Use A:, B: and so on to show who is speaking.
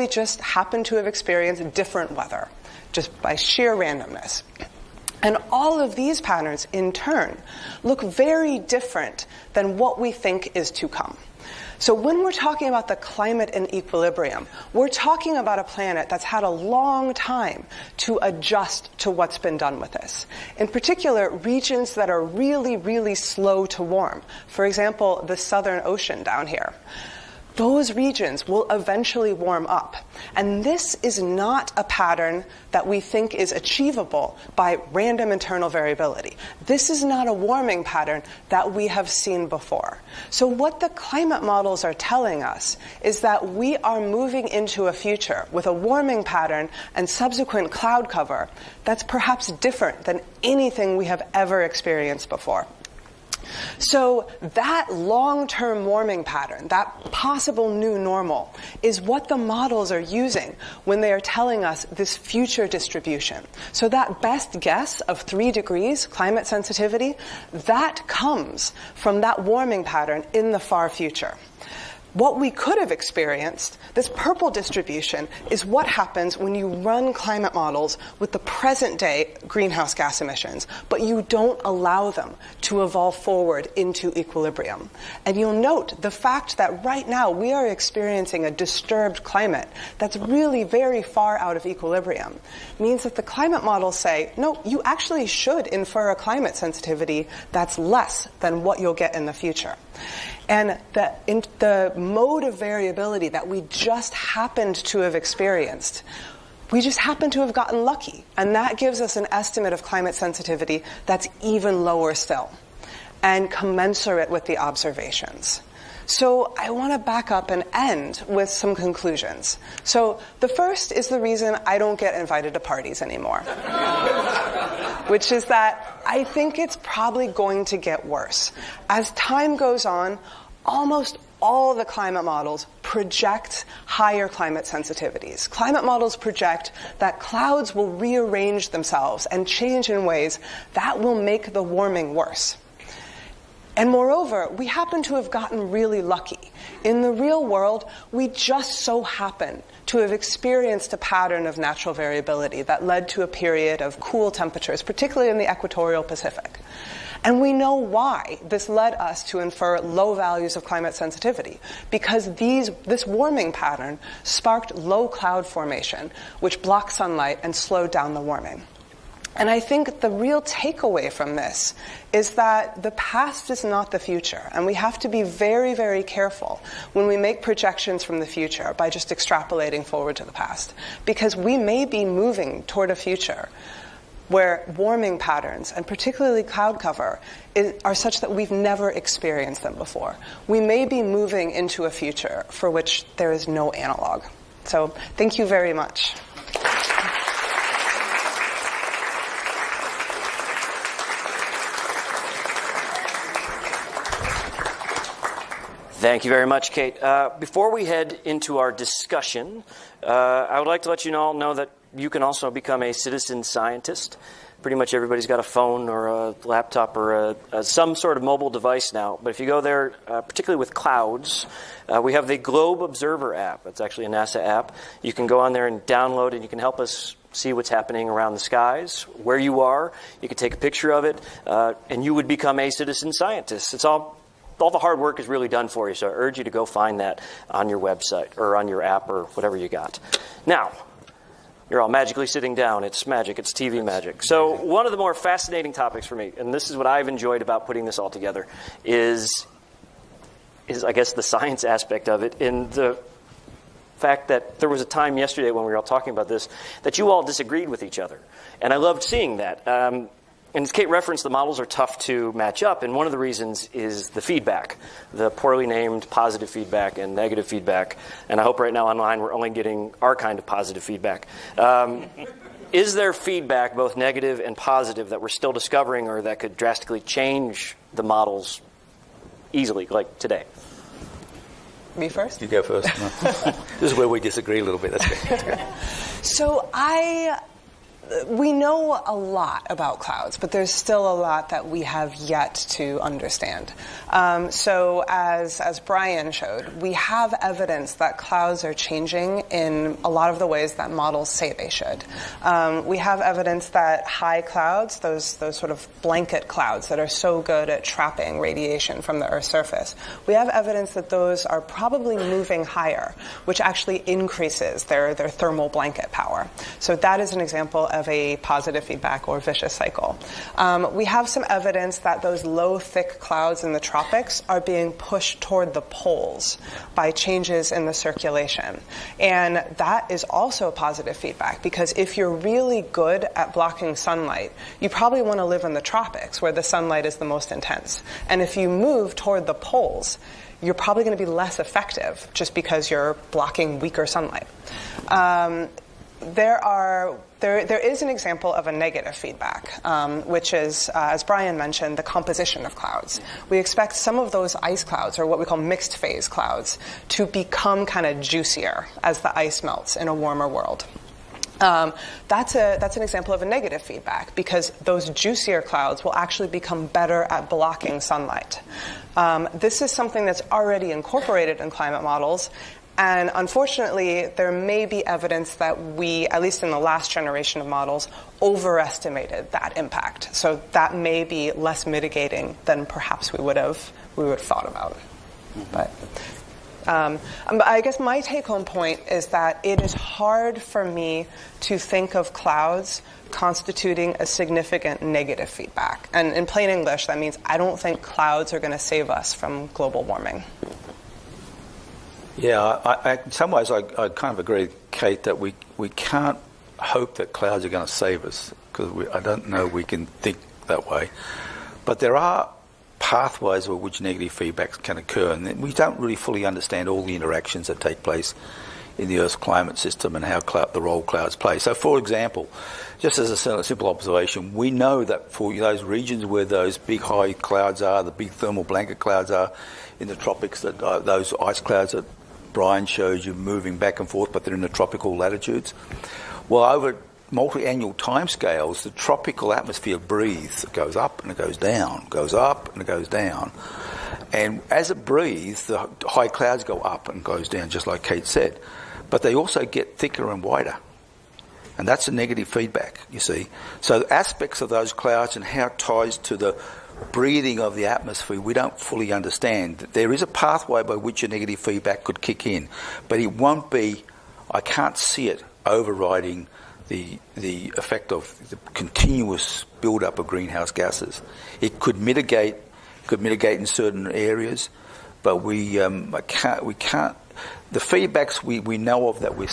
A: we just happen to have experienced different weather, just by sheer randomness. And all of these patterns, in turn, look very different than what we think is to come. So when we're talking about the climate in equilibrium, we're talking about a planet that's had a long time to adjust to what's been done with this. In particular, regions that are really, really slow to warm. For example, the Southern Ocean down here. Those regions will eventually warm up. And this is not a pattern that we think is achievable by random internal variability. This is not a warming pattern that we have seen before. So what the climate models are telling us is that we are moving into a future with a warming pattern and subsequent cloud cover that's perhaps different than anything we have ever experienced before. So that long-term warming pattern, that possible new normal, is what the models are using when they are telling us this future distribution. So that best guess of 3 degrees climate sensitivity, that comes from that warming pattern in the far future. What we could have experienced, this purple distribution, is what happens when you run climate models with the present-day greenhouse gas emissions, but you don't allow them to evolve forward into equilibrium. And you'll note the fact that right now we are experiencing a disturbed climate that's really very far out of equilibrium means that the climate models say, no, you actually should infer a climate sensitivity that's less than what you'll get in the future. And the mode of variability that we just happened to have experienced, we just happen to have gotten lucky. And that gives us an estimate of climate sensitivity that's even lower still and commensurate with the observations. So I want to back up and end with some conclusions. So the first is the reason I don't get invited to parties anymore, which is that I think it's probably going to get worse. As time goes on, almost all the climate models project higher climate sensitivities. Climate models project that clouds will rearrange themselves and change in ways that will make the warming worse. And moreover, we happen to have gotten really lucky. In the real world, we just so happen to have experienced a pattern of natural variability that led to a period of cool temperatures, particularly in the equatorial Pacific. And we know why this led us to infer low values of climate sensitivity, because this warming pattern sparked low cloud formation, which blocked sunlight and slowed down the warming. And I think the real takeaway from this is that the past is not the future, and we have to be very, very careful when we make projections from the future by just extrapolating forward to the past, because we may be moving toward a future where warming patterns, and particularly cloud cover, are such that we've never experienced them before. We may be moving into a future for which there is no analog. So thank you very much.
B: Thank you very much, Kate. Before we head into our discussion, I would like to let you all know that you can also become a citizen scientist. Pretty much everybody's got a phone or a laptop or some sort of mobile device now. But if you go there, particularly with clouds, we have the Globe Observer app. It's actually a NASA app. You can go on there and download it. You can help us see what's happening around the skies, where you are. You can take a picture of it, and you would become a citizen scientist. It's all the hard work is really done for you, so I urge you to go find that on your website or on your app or whatever you got. Now, you're all magically sitting down. It's magic. It's TV magic. So one of the more fascinating topics for me, and this is what I've enjoyed about putting this all together, is I guess the science aspect of it, in the fact that there was a time yesterday when we were all talking about this that you all disagreed with each other. And I loved seeing that. And as Kate referenced, the models are tough to match up, and one of the reasons is the feedback, the poorly named positive feedback and negative feedback. And I hope right now online we're only getting our kind of positive feedback. Is there feedback, both negative and positive, that we're still discovering or that could drastically change the easily, like today?
A: Me first?
C: You go first. No. This is where we disagree a little bit. That's good.
A: So I we know a lot about clouds, but there's still a lot that we have yet to understand. So as Brian showed, we have evidence that clouds are changing in a lot of the ways that models say they should. We have evidence that high clouds, those sort of blanket clouds that are so good at trapping radiation from the Earth's surface, we have evidence that those are probably moving higher, which actually increases their thermal blanket power. So that is an example of a positive feedback or vicious cycle. We have some evidence that those low, thick clouds in the tropics are being pushed toward the poles by changes in the circulation. And that is also positive feedback, because if you're really good at blocking sunlight, you probably want to live in the tropics where the sunlight is the most intense. And if you move toward the poles, you're probably going to be less effective just because you're blocking weaker sunlight. There is an example of a negative feedback, which is, as Brian mentioned, the composition of clouds. We expect some of those ice clouds, or what we call mixed phase clouds, to become kind of juicier as the ice melts in a warmer world. That's an example of a negative feedback, because those juicier clouds will actually become better at blocking sunlight. This is something that's already incorporated in climate models. And unfortunately, there may be evidence that we, at least in the last generation of models, overestimated that impact. So that may be less mitigating than perhaps we would have thought about. But I guess my take-home point is that it is hard for me to think of clouds constituting a significant negative feedback. And in plain English, that means I don't think clouds are going to save us from global warming.
C: Yeah, in some ways I kind of agree with Kate that we can't hope that clouds are going to save us, because I don't know we can think that way. But there are pathways by which negative feedbacks can occur, and we don't really fully understand all the interactions that take place in the Earth's climate system and how the role clouds play. So, for example, just as a simple observation, we know that for those regions where those big high clouds are, the big thermal blanket clouds are in the tropics, that those ice clouds that Brian shows you moving back and forth, but they're in the tropical latitudes. Well, over multi-annual timescales, the tropical atmosphere breathes. It goes up and it goes down, goes up and it goes down. And as it breathes, the high clouds go up and goes down, just like Kate said. But they also get thicker and wider. And that's a negative feedback, you see. So aspects of those clouds and how it ties to the breathing of the atmosphere, we don't fully understand. There is a pathway by which a negative feedback could kick in, but it won't be, I can't see it overriding the effect of the continuous build-up of greenhouse gases. It could mitigate in certain areas, but we can't. The feedbacks we know of that we're